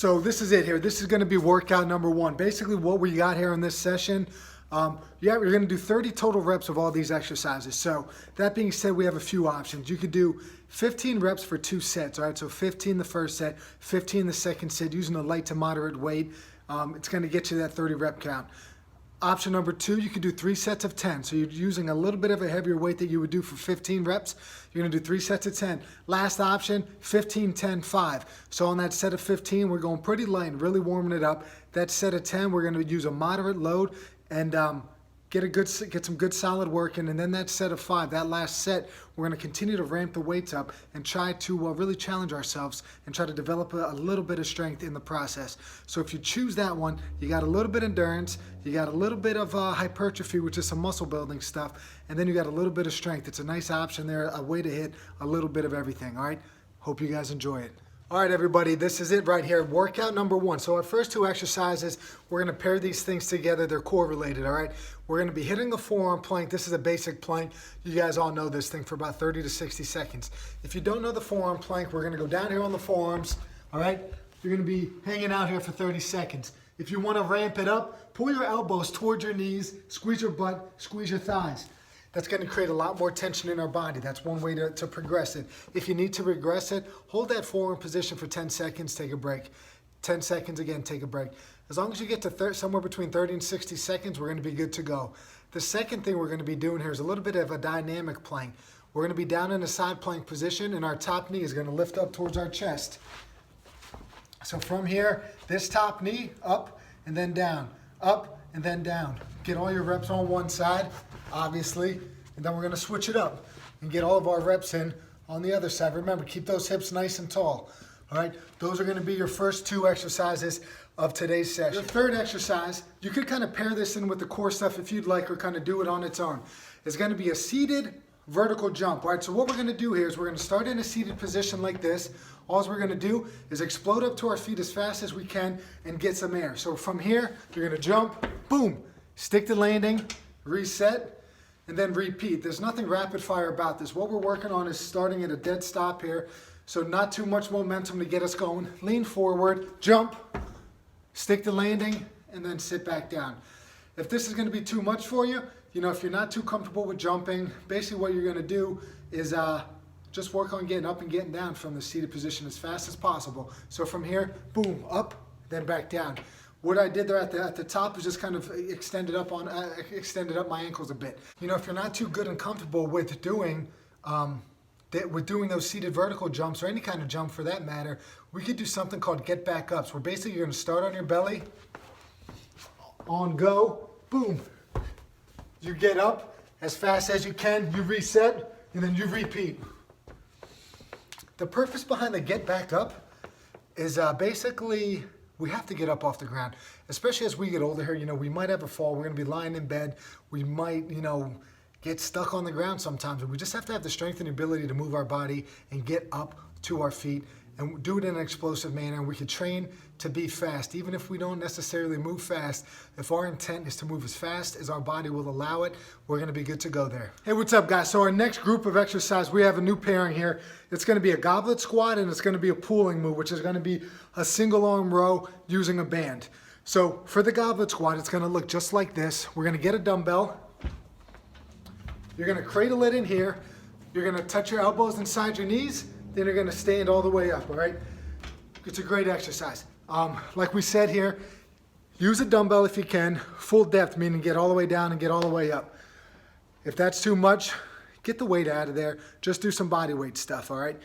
So this is it here. This is going to be workout number one. Basically what we got here in this session, we're going to do 30 total reps of all these exercises. So that being said, we have a few options. You could do 15 reps for 2 sets, all right? So 15 the first set, 15 the second set, using a light to moderate weight. It's going to get you that 30 rep count. Option number 2, you could do 3 sets of 10. So you're using a little bit of a heavier weight that you would do for 15 reps. You're gonna do 3 sets of 10. Last option, 15, 10, 5. So on that set of 15, we're going pretty light and really warming it up. That set of 10, we're gonna use a moderate load and get some good solid work in. And then that set of 5, that last set, we're gonna continue to ramp the weights up and try to really challenge ourselves and try to develop a little bit of strength in the process. So if you choose that one, you got a little bit of endurance, you got a little bit of hypertrophy, which is some muscle building stuff, and then you got a little bit of strength. It's a nice option there, a way to hit a little bit of everything, all right? Hope you guys enjoy it. All right, everybody, this is it right here. Workout number 1. So our first 2 exercises, we're gonna pair these things together. They're correlated, all right? We're gonna be hitting the forearm plank. This is a basic plank. You guys all know this thing for about 30 to 60 seconds. If you don't know the forearm plank, we're gonna go down here on the forearms, all right? You're gonna be hanging out here for 30 seconds. If you wanna ramp it up, pull your elbows towards your knees, squeeze your butt, squeeze your thighs. That's going to create a lot more tension in our body. That's one way to progress it. If you need to regress it, hold that forearm position for 10 seconds, take a break. 10 seconds again, take a break. As long as you get to somewhere between 30 and 60 seconds, we're going to be good to go. The second thing we're going to be doing here is a little bit of a dynamic plank. We're going to be down in a side plank position and our top knee is going to lift up towards our chest. So from here, this top knee up and then down, up and then down. Get all your reps on one side, obviously, and then we're gonna switch it up and get all of our reps in on the other side. Remember, keep those hips nice and tall, all right? Those are gonna be your first 2 exercises of today's session. Your third exercise, you could kind of pair this in with the core stuff if you'd like, or kind of do it on its own. It's gonna be a seated vertical jump, all right? So what we're gonna do here is we're gonna start in a seated position like this. All we're gonna do is explode up to our feet as fast as we can and get some air. So from here, you're gonna jump, boom, stick the landing, reset, and then repeat. There's nothing rapid fire about this. What we're working on is starting at a dead stop here, so not too much momentum to get us going. Lean forward, jump, stick the landing, and then sit back down. If this is gonna be too much for you, if you're not too comfortable with jumping, basically what you're gonna do is just work on getting up and getting down from the seated position as fast as possible. So from here, boom, up, then back down. What I did there at the top is just kind of extended up my ankles a bit. If you're not too good and comfortable with doing those seated vertical jumps or any kind of jump for that matter, we could do something called get back ups, where basically you're gonna start on your belly, on go, boom. You get up as fast as you can, you reset, and then you repeat. The purpose behind the get back up is basically we have to get up off the ground, especially as we get older here. We might have a fall. We're going to be lying in bed. We might, get stuck on the ground sometimes. And we just have to have the strength and ability to move our body and get up to our feet and do it in an explosive manner. And we could train to be fast. Even if we don't necessarily move fast, if our intent is to move as fast as our body will allow it, we're going to be good to go there. Hey, what's up, guys? So our next group of exercise, we have a new pairing here. It's going to be a goblet squat and it's going to be a pulling move, which is going to be a single arm row using a band. So for the goblet squat, it's going to look just like this. We're going to get a dumbbell. You're going to cradle it in here. You're going to touch your elbows inside your knees. Then you're going to stand all the way up, all right? It's a great exercise. Like we said here, use a dumbbell if you can, full depth, meaning get all the way down and get all the way up. If that's too much, get the weight out of there. Just do some body weight stuff, all right?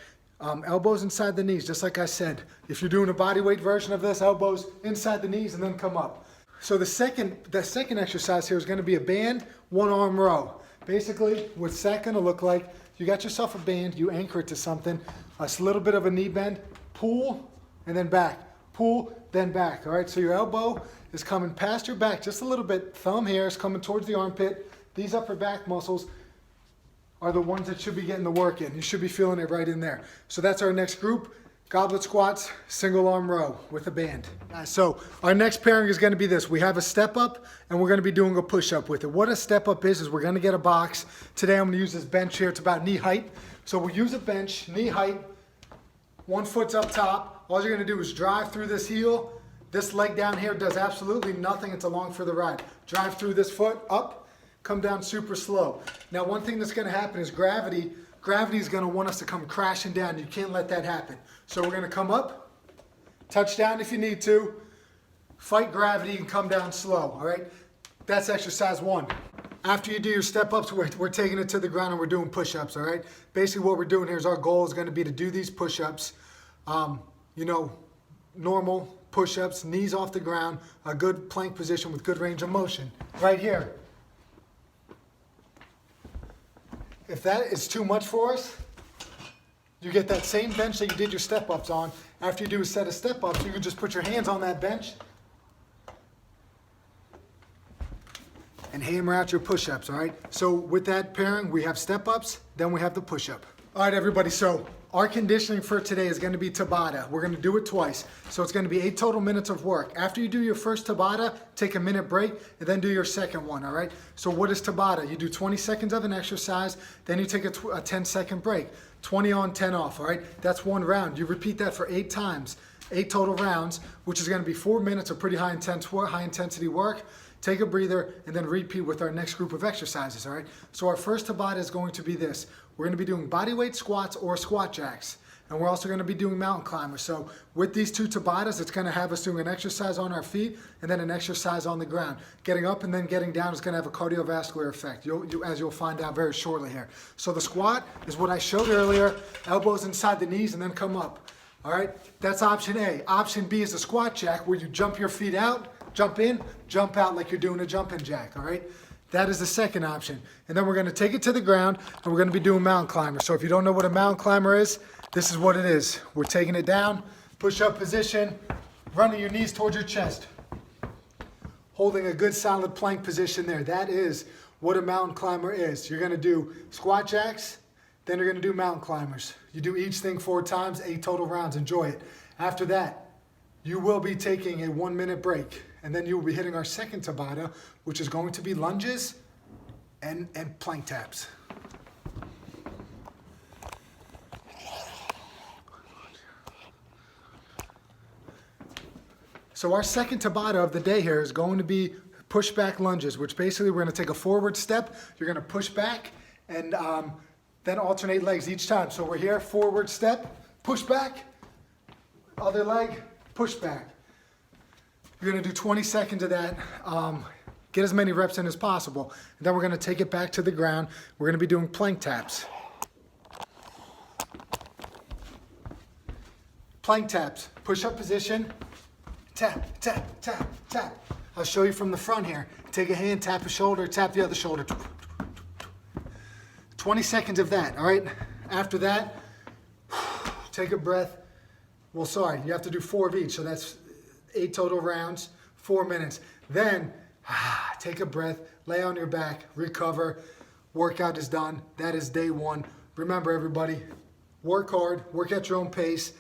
Elbows inside the knees, just like I said. If you're doing a body weight version of this, elbows inside the knees and then come up. So the second exercise here is going to be a band, 1-arm row. Basically, what's that going to look like? You got yourself a band, you anchor it to something, a little bit of a knee bend, pull, and then back. Pull, then back, all right? So your elbow is coming past your back just a little bit. Thumb here is coming towards the armpit. These upper back muscles are the ones that should be getting the work in. You should be feeling it right in there. So that's our next group. Goblet squats, single arm row with a band. So our next pairing is going to be this. We have a step up and we're going to be doing a push up with it. What a step up is we're going to get a box. Today I'm going to use this bench here. It's about knee height. So we'll use a bench, knee height, 1 foot's up top. All you're gonna do is drive through this heel. This leg down here does absolutely nothing. It's along for the ride. Drive through this foot, up, come down super slow. Now, one thing that's gonna happen is gravity is gonna want us to come crashing down. You can't let that happen. So we're gonna come up, touch down if you need to, fight gravity and come down slow, all right? That's exercise 1. After you do your step-ups, we're taking it to the ground and we're doing push-ups, all right? Basically what we're doing here is our goal is gonna be to do these push-ups, normal push-ups, knees off the ground, a good plank position with good range of motion. Right here. If that is too much for us, you get that same bench that you did your step-ups on. After you do a set of step-ups, you can just put your hands on that bench and hammer out your push-ups, all right? So with that pairing, we have step-ups, then we have the push-up. All right, everybody, so our conditioning for today is gonna be Tabata. We're gonna do it twice. So it's gonna be 8 total minutes of work. After you do your first Tabata, take a minute break, and then do your second one, all right? So what is Tabata? You do 20 seconds of an exercise, then you take a 10-second break. 20 on, 10 off, all right? That's 1 round. You repeat that for 8 times, 8 total rounds, which is gonna be 4 minutes of pretty high intensity work. Take a breather, and then repeat with our next group of exercises, all right? So our first Tabata is going to be this. We're gonna be doing bodyweight squats or squat jacks. And we're also gonna be doing mountain climbers. So with these 2 Tabatas, it's gonna have us doing an exercise on our feet and then an exercise on the ground. Getting up and then getting down is gonna have a cardiovascular effect, as you'll find out very shortly here. So the squat is what I showed earlier, elbows inside the knees and then come up, all right? That's option A. Option B is a squat jack where you jump your feet out, jump in, jump out like you're doing a jumping jack, all right? That is the second option. And then we're gonna take it to the ground and we're gonna be doing mountain climbers. So if you don't know what a mountain climber is, this is what it is. We're taking it down, push-up position, running your knees towards your chest. Holding a good solid plank position there. That is what a mountain climber is. You're gonna do squat jacks, then you're gonna do mountain climbers. You do each thing 4 times, 8 total rounds, enjoy it. After that, you will be taking a 1-minute break, and then you will be hitting our second Tabata, which is going to be lunges and plank taps. So our second Tabata of the day here is going to be push-back lunges, which basically we're gonna take a forward step, you're gonna push back, and then alternate legs each time. So we're here, forward step, push back, other leg, push back. You're gonna do 20 seconds of that. Get as many reps in as possible. And then we're gonna take it back to the ground. We're gonna be doing plank taps. Plank taps, push-up position, tap, tap, tap, tap. I'll show you from the front here. Take a hand, tap a shoulder, tap the other shoulder. 20 seconds of that, all right? After that, take a breath. Well, sorry, you have to do 4 of each, so that's 8 total rounds, 4 minutes. Then, take a breath, lay on your back, recover. Workout is done. That is day 1. Remember, everybody, work hard, work at your own pace.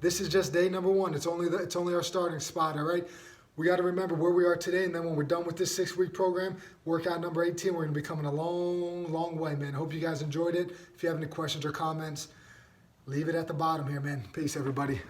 This is just day number 1. It's only our starting spot, all right? We got to remember where we are today, and then when we're done with this 6-week program, workout number 18, we're going to be coming a long, long way, man. Hope you guys enjoyed it. If you have any questions or comments, leave it at the bottom here, man. Peace, everybody.